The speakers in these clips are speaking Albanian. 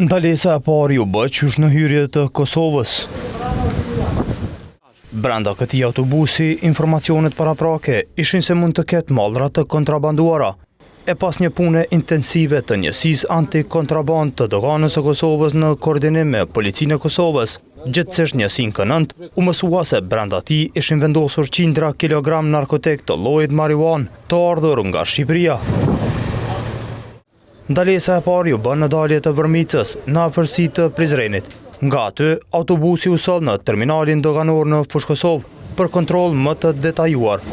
Ndalesa e parë u bë qysh në hyrje të Kosovës. Brenda këtij autobusi, informacionet paraprake ishin se mund të ketë mallra të kontrabanduara. E pas një pune intensive të njësisë antikontraband të doganës së Kosovës në koordinim me Policinë e Kosovës, gjithsesi njësinë Kënënt, u mësua se brenda tij ishin vendosur qindra kilogram narkotik të llojit marijuan të ardhur nga Shqipëria. Ndalesa e parë u bë në dalje të Vërmicës, në afërsi të Prizrenit. Nga aty, autobusi u soll në terminalin doganor në Fushkosov për kontroll më të detajuar.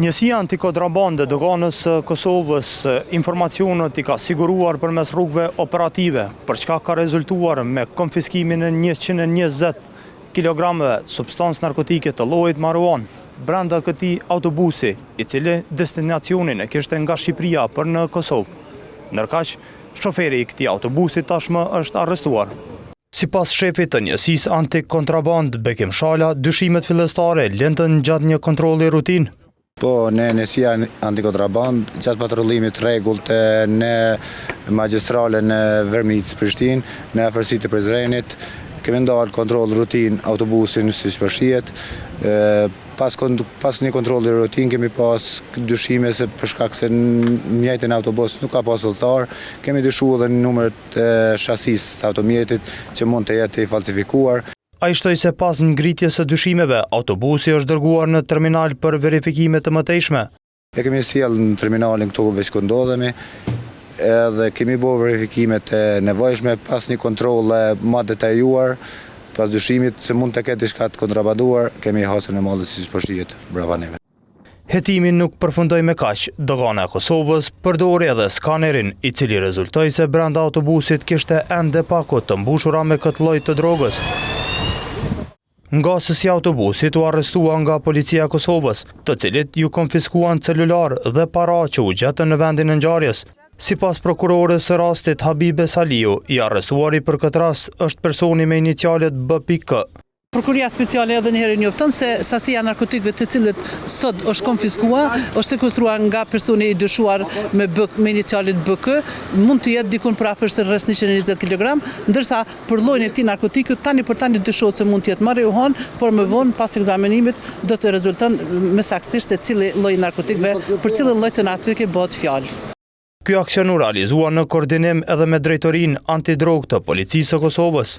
Njësia antikontraband e doganës së Kosovës informacionet i ka siguruar përmes rrugëve operative, për çka ka rezultuar me konfiskimin e 120 kilogrameve substancë narkotike të llojit marijuan brenda këtij autobusi, i cili destinacionin e kishte nga Shqipëria për në Kosovë. Ndërkaq, shoferi i këtij autobusi tashmë është arrestuar. Sipas shefit të njësisë antikontraband Bekim Shala, dyshimet fillestare lëndën gjatë një kontrolli rutinë. Po, në njësia antikontraband, gjatë patrullimit rregullt në magjistralen në Vërmicë Prishtinë, në afërsitë të Prizrenit, kemi ndarë kontroll rutin autobusin siç po shihet. Pas një kontrolli rutin kemi pas dyshime se për shkak se mjetin autobus nuk ka pas udhëtar, kemi dyshuar edhe numrat e shasisë të automjetit që mund të jetë i falsifikuar. Ai shtoi se pas ngritjes së dyshimeve, autobusi është dërguar në terminal për verifikime të mëtejshme. E kemi sjellë në terminalin këtu veç ku ndodhemi, edhe kemi bërë verifikimet e nevojshme pas një kontroll më detajuar, pas dyshimit se mund të ketë diçka të kontrabanduar, kemi hasën e mallit siç po shihet brava neve. Hetimin nuk përfundoi me kaq. Dogana e Kosovës përdori edhe skanerin, i cili rezultoi se brenda autobusit kishte ende pako të mbushura me këtë lloj të drogës. Nga sësi autobusit u arrestua nga Policia e Kosovës, të cilit ju konfiskuan celular dhe para që u gjetën në vendin e ngjarjes. Sipas prokurores së rastit Habibe Saliu, i arrestuari për këtë rast është personi me inicialet B.K. Prokuria speciale edhe njëherë njofton se sasia narkotikëve të cilët sot është konfiskuar, është sekuestruar nga personi i dyshuar me inicialet BK, mund të jetë dikun për afërsisht rreth 120 kg, ndërsa për llojin e këtij narkotiku tani për tani dyshohet se mund të jetë marijuan, por më vonë pas ekzaminimit do të rezulton më saktësisht se cili lloj narkotikëve për cilën lloj të narkotikë bëhet fjalë. Ky aksion u realizua në koordinim edhe me drejtorinë antidrogë të Policisë së Kosovës.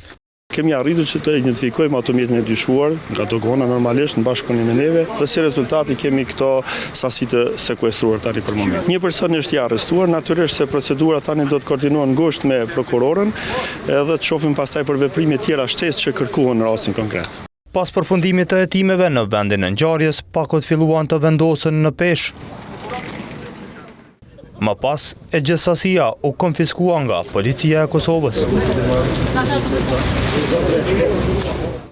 Kemi arritur që të identifikojmë automjetin e dyshuar nga dogana normalisht në bashkëpunim me neve dhe si rezultati kemi këto sasi të sekuestruar tani për moment. Një person është i arrestuar, natyrisht se procedura tani do të koordinohen ngushtë me prokurorën edhe të shohim pastaj për veprime tjera shtesë që kërkohen në rastin konkret. Pas përfundimit të hetimeve në vendin e ngjarjes, pakot filluan të vendosen në peshë. Më pas, e gjithësasia u konfiskua nga Policia e Kosovës.